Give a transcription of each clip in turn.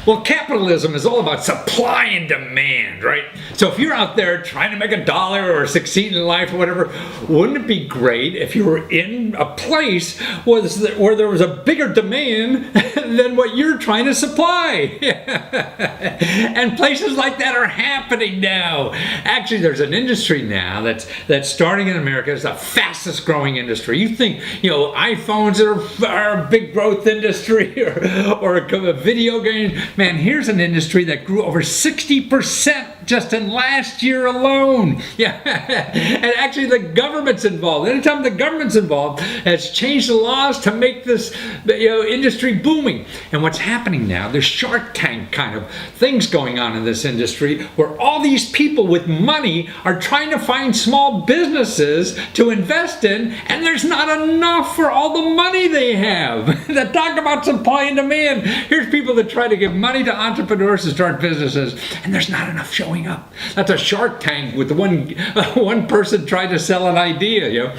Well, capitalism is all about supply and demand, right? So if you're out there trying to make a dollar or succeed in life or whatever, wouldn't it be great if you were in a place where there was a bigger demand than what you're trying to supply? And places like that are happening now. Actually, there's an industry now that's starting in America. It's the fastest growing industry. You think, iPhones are a big growth industry or a video game. Man, here's an industry that grew over 60% just in last year alone. Yeah, and actually the government's involved. Anytime the government's involved, has changed the laws to make this industry booming. And what's happening now, there's Shark Tank kind of things going on in this industry where all these people with money are trying to find small businesses to invest in, and there's not enough for all the money they have. That talk about supply and demand. Here's people that try to give money to entrepreneurs to start businesses, and there's not enough showing up. That's a Shark Tank with one person trying to sell an idea,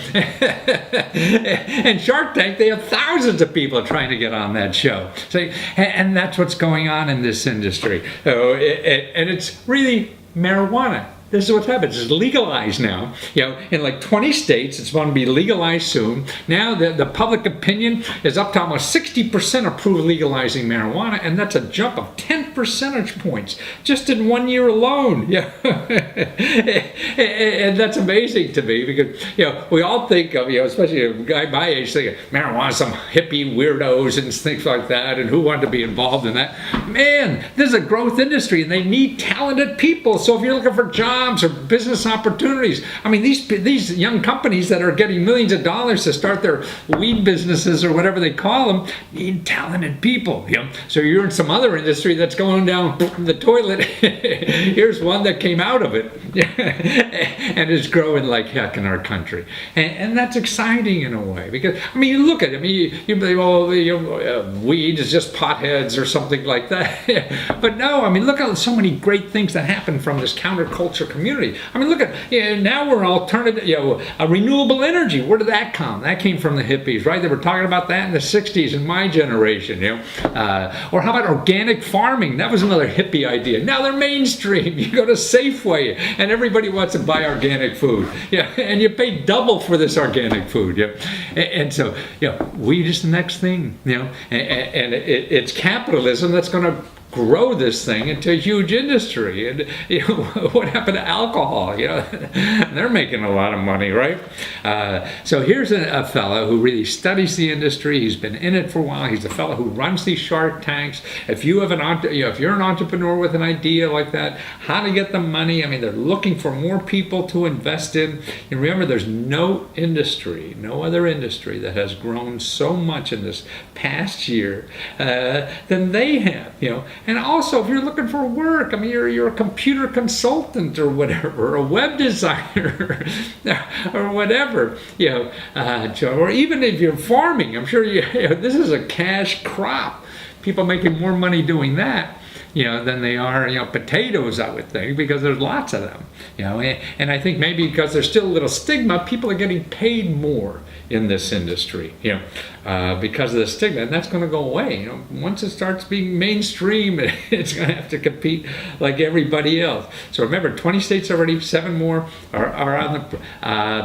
And Shark Tank, they have thousands of people trying to get on that show. So, and that's what's going on in this industry. And it's really marijuana. This is what's happened. It's legalized now. In like 20 states, it's going to be legalized soon. Now the public opinion is up to almost 60% approve legalizing marijuana, and that's a jump of 10 percentage points just in 1 year alone. Yeah, and that's amazing to me because we all think of especially a guy my age, think marijuana, some hippie weirdos and things like that, and who wanted to be involved in that. Man, this is a growth industry, and they need talented people. So if you're looking for jobs or business opportunities. I mean, these young companies that are getting millions of dollars to start their weed businesses or whatever they call them need talented people. So you're in some other industry that's going down the toilet. Here's one that came out of it and is growing like heck in our country. And that's exciting in a way because, you look at it. You think, weed is just potheads or something like that. But no, look at so many great things that happen from this counterculture community. Look at, now we're alternative, a renewable energy. Where did that come? That came from the hippies, right? They were talking about that in the 60s in my generation, Or how about organic farming? That was another hippie idea. Now they're mainstream. You go to Safeway and everybody wants to buy organic food. And you pay double for this organic food. And so, weed is the next thing, and it's capitalism that's going to grow this thing into a huge industry. And what happened to alcohol? They're making a lot of money, right? So here's a fellow who really studies the industry. He's been in it for a while. He's the fellow who runs these Shark Tanks. If you have if you're an entrepreneur with an idea like that, how to get the money? They're looking for more people to invest in. And remember, there's no other industry that has grown so much in this past year than they have. And also, if you're looking for work, you're a computer consultant or whatever, or a web designer or whatever, or even if you're farming, I'm sure this is a cash crop. People making more money doing that, than they are, potatoes, I would think, because there's lots of them, and I think maybe because there's still a little stigma, people are getting paid more in this industry, because of the stigma, and that's going to go away. Once it starts being mainstream, it's going to have to compete like everybody else. So remember, 20 states already, 7 more are on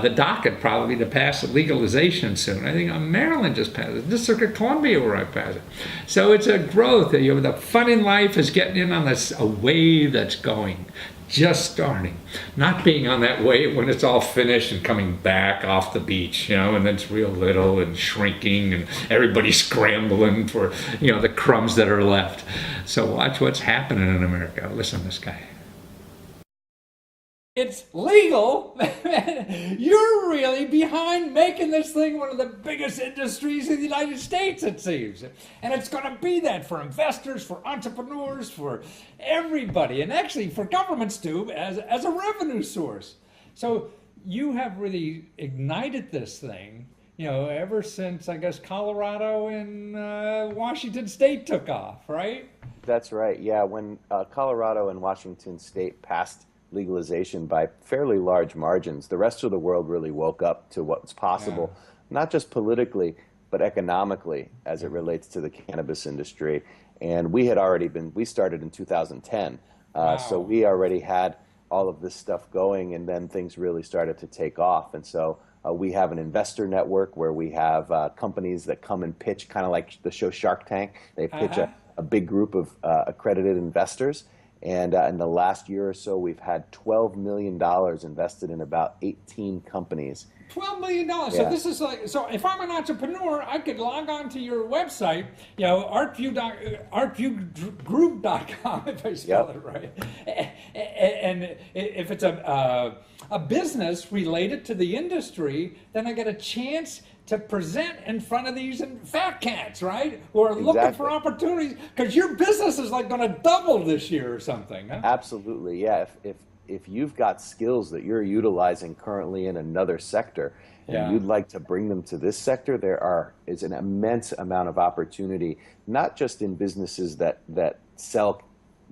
the docket probably to pass legalization soon. I think Maryland just passed it. District of Columbia where I passed it. So it's a growth. The fun in life is getting in on a wave that's going. Just starting, not being on that wave when it's all finished and coming back off the beach, and then it's real little and shrinking and everybody's scrambling for, the crumbs that are left. So watch what's happening in America. Listen to this guy. It's legal. You're really behind making this thing one of the biggest industries in the United States, it seems. And it's going to be that for investors, for entrepreneurs, for everybody, and actually for governments too, as a revenue source. So you have really ignited this thing, ever since, I guess, Colorado and Washington State took off, right? That's right. Yeah, when Colorado and Washington State passed legalization by fairly large margins, the rest of the world really woke up to what's possible, not just politically, but economically as it relates to the cannabis industry. And we started in 2010. So Wow. we already had all of this stuff going, and then things really started to take off. And so we have an investor network where we have companies that come and pitch, kind of like the show Shark Tank. They pitch Uh-huh. a big group of accredited investors. And in the last year or so, we've had $12 million invested in about 18 companies. $12 million. So Yeah. this is like, so if I'm an entrepreneur, I could log on to your website, artviewgroup.com, if I spell Yep. it right. And if it's a business related to the industry, then I get a chance to present in front of these fat cats, right? Who are looking for Exactly. opportunities, because your business is like going to double this year or something, huh? Absolutely, yeah. If you've got skills that you're utilizing currently in another sector, and Yeah. you'd like to bring them to this sector, is an immense amount of opportunity, not just in businesses that sell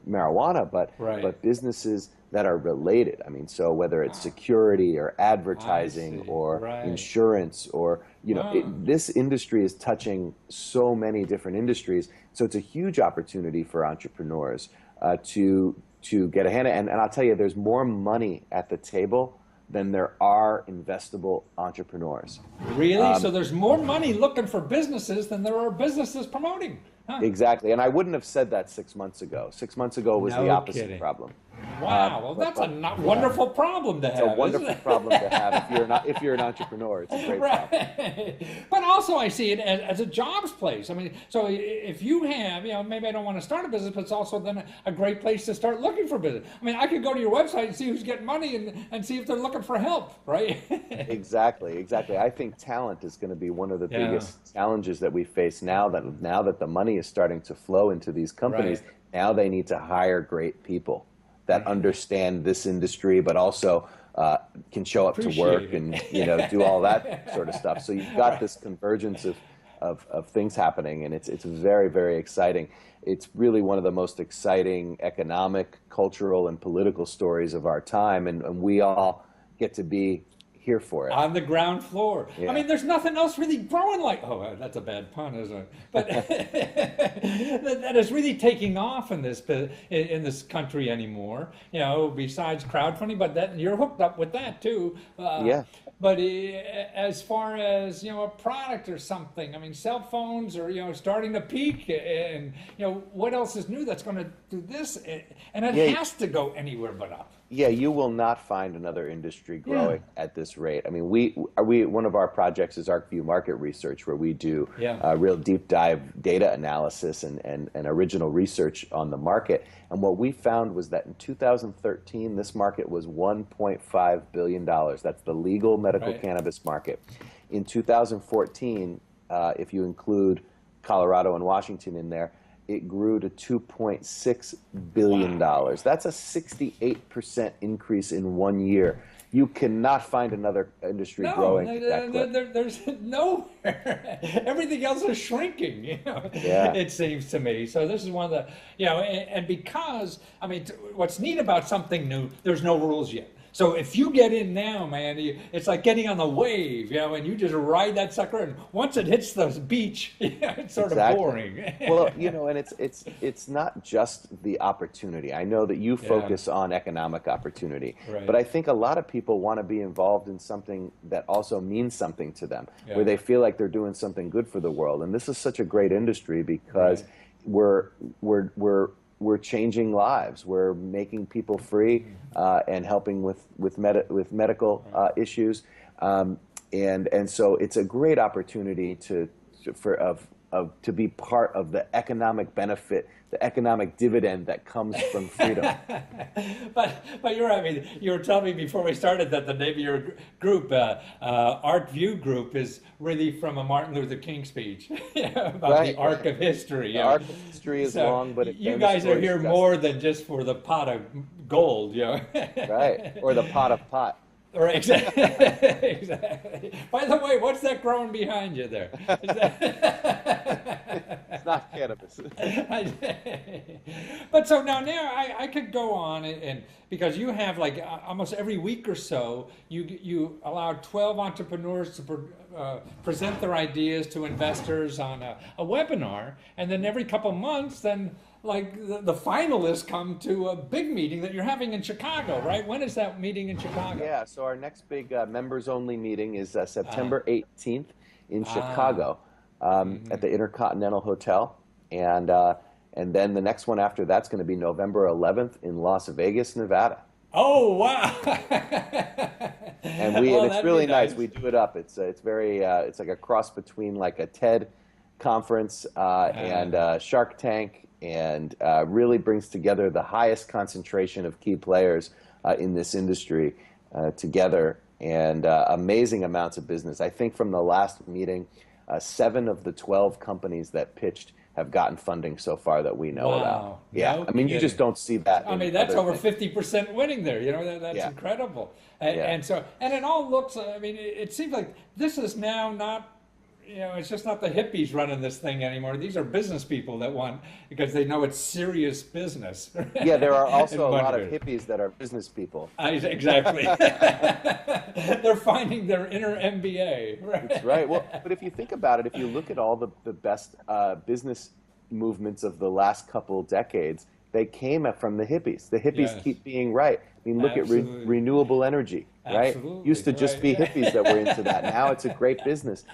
marijuana, Right. but businesses that are related. I mean, so whether it's security or advertising see. or Right. insurance, or Wow. this industry is touching so many different industries. So it's a huge opportunity for entrepreneurs to get a hand in. And I'll tell you, there's more money at the table than there are investable entrepreneurs. Really? So there's more money looking for businesses than there are businesses promoting, huh? Exactly. And I wouldn't have said that 6 months ago. 6 months ago was the No opposite kidding. problem. Wow. Well, that's a wonderful problem to It's a have, wonderful isn't it? problem to have if you're an entrepreneur. It's a great problem. Right. But also I see it as a jobs place. I mean, so if you have, maybe I don't want to start a business, but it's also then a great place to start looking for business. I mean, I could go to your website and see who's getting money and see if they're looking for help, right? Exactly. I think talent is going to be one of the Yeah. biggest challenges that we face now that the money is starting to flow into these companies. Right. Now they need to hire great people that understand this industry, but also can show up to work Appreciate and do all that sort of stuff. So you've got this convergence of things happening, and it's very, very exciting. It's really one of the most exciting economic, cultural, and political stories of our time, and we all get to be here for it. On the ground floor. Yeah. I mean, there's nothing else really growing like. Oh, that's a bad pun, isn't it? But that is really taking off in this country anymore. Besides crowdfunding, but that you're hooked up with that too. Yeah. But as far as a product or something, I mean, cell phones are starting to peak, and what else is new that's going to do this? And it Yeah. has to go anywhere but up. Yeah, you will not find another industry growing at this rate. I mean, we one of our projects is ArcView Market Research, where we do real deep dive data analysis and original research on the market. And what we found was that in 2013, this market was $1.5 billion. That's the legal medical Right. cannabis market. In 2014, if you include Colorado and Washington in there, it grew to $2.6 billion. Wow. That's a 68% increase in 1 year. You cannot find another industry growing at that clip. There's nowhere. Everything else is shrinking. Yeah. It seems to me. So this is one of the, and because, I mean, what's neat about something new, there's no rules yet. So if you get in now, man, it's like getting on the wave, and you just ride that sucker, and once it hits the beach, it's sort of boring. Well, and it's not just the opportunity. I know that you focus on economic opportunity, Right. but I think a lot of people want to be involved in something that also means something to them, Yeah. where they feel like they're doing something good for the world. And this is such a great industry because we're changing lives. We're making people free and helping with medical issues, and so it's a great opportunity to be part of the economic benefit, the economic dividend that comes from freedom. But you're right. I mean, you were telling me before we started that the name of your group, Art View Group, is really from a Martin Luther King speech about the arc of history. The arc of history is long, but you guys are here more than just for the pot of gold, right, or the pot of pot. Right, exactly. By the way, what's that growing behind you there? It's not cannabis. But But so now I could go on and because you have like almost every week or so, you allow 12 entrepreneurs to present their ideas to investors on a webinar, and then every couple months, then like the finalists come to a big meeting that you're having in Chicago, right? When is that meeting in Chicago? Yeah, so our next big members-only meeting is September 18th in Chicago at the Intercontinental Hotel, and then the next one after that's going to be November 11th in Las Vegas, Nevada. Oh wow! And it's really nice. We do it up. It's very it's like a cross between like a TED conference and Shark Tank, and really brings together the highest concentration of key players in this industry together, and amazing amounts of business. I think from the last meeting, 7 of the 12 companies that pitched have gotten funding so far that we know about. Yeah, no I mean, you just don't see that. I mean, that's over 50% winning there. You know, that's incredible. And so, and it all looks. I mean, it seems like this is now not. You know, it's just not the hippies running this thing anymore. These are business people that want, because they know it's serious business. Yeah, there are also a lot of hippies that are business people. Exactly. They're finding their inner MBA. Right? That's right. Well, but if you think about it, if you look at all the best business movements of the last couple decades, they came from the hippies. The hippies keep being right. I mean, look at renewable energy, right? Used to just be hippies that were into that. Now it's a great business.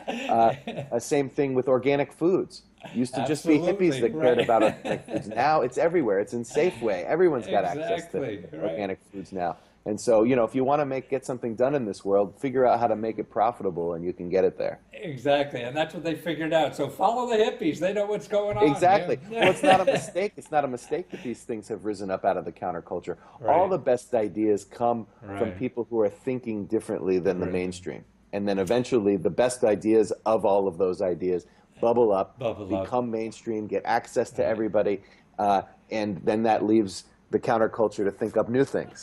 Same thing with organic foods. Used to just be hippies that cared about organic foods. Now it's everywhere. It's in Safeway. Everyone's got access to organic foods now. And so, you know, if you want to get something done in this world, figure out how to make it profitable, and you can get it there. Exactly, and that's what they figured out. So follow the hippies; they know what's going on. Exactly. Yeah. Well, it's not a mistake. It's not a mistake that these things have risen up out of the counterculture. Right. All the best ideas come from people who are thinking differently than the mainstream, and then eventually, the best ideas of all of those ideas bubble up, become mainstream, get access to everybody, and then that leaves the counterculture to think up new things.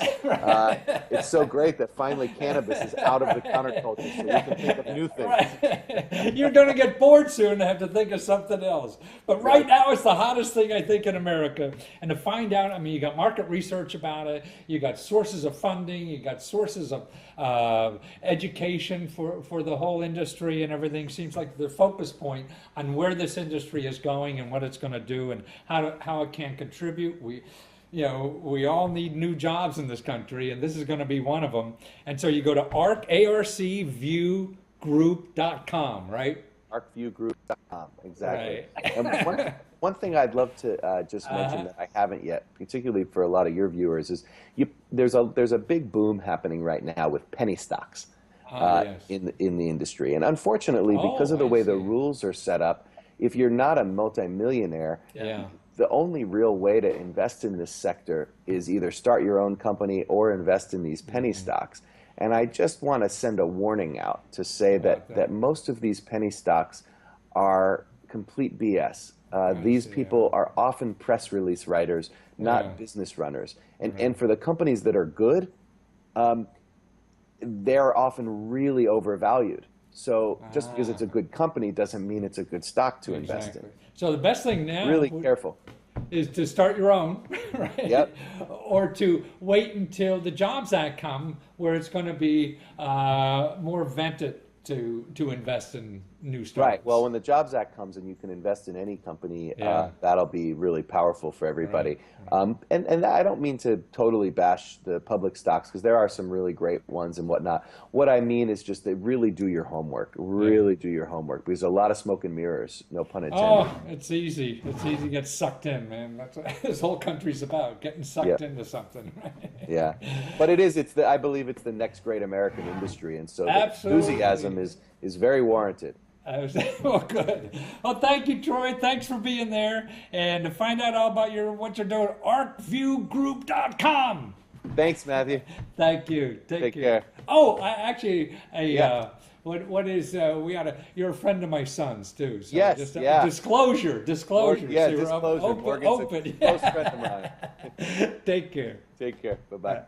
It's so great that finally cannabis is out of the counterculture, so we can think of new things. Right. You're going to get bored soon and have to think of something else. But right now, it's the hottest thing, I think, in America. And to find out, I mean, you got market research about it, you got sources of funding, you got sources of education for the whole industry, and everything seems like the focus point on where this industry is going and what it's going to do and how it can contribute. You know, we all need new jobs in this country, and this is going to be one of them. And so you go to arcviewgroup.com, right? arcviewgroup.com, exactly. Right. And one thing I'd love to just mention that I haven't yet, particularly for a lot of your viewers, is there's a big boom happening right now with penny stocks in the industry. And unfortunately, because of the way the rules are set up, if you're not a multimillionaire, the only real way to invest in this sector is either start your own company or invest in these penny stocks. And I just want to send a warning out to say that most of these penny stocks are complete BS. These people are often press release writers, not business runners. And for the companies that are good, they're often really overvalued. So just because it's a good company doesn't mean it's a good stock to invest in. So the best thing now careful is to start your own, right? Yep. Or to wait until the Jobs Act comes, where it's going to be more vented to invest in new startups. Right. Well, when the Jobs Act comes and you can invest in any company, that'll be really powerful for everybody. Right. And I don't mean to totally bash the public stocks, because there are some really great ones and whatnot. What I mean is just that really do your homework. Really do your homework, because a lot of smoke and mirrors, no pun intended. Oh, it's easy. It's easy to get sucked in, man. That's what this whole country's about, getting sucked into something. Yeah. But I believe it's the next great American industry, and so the enthusiasm is very warranted. Well, good. Well, thank you, Troy. Thanks for being there. And to find out all about what you're doing, arcviewgroup.com. Thanks, Matthew. Thank you. Take care. Oh, what is you're a friend of my son's too. So yes. Disclosure. Yeah, disclosure. Open. Morgan's a close friend of mine. Take care. Take care. Bye-bye.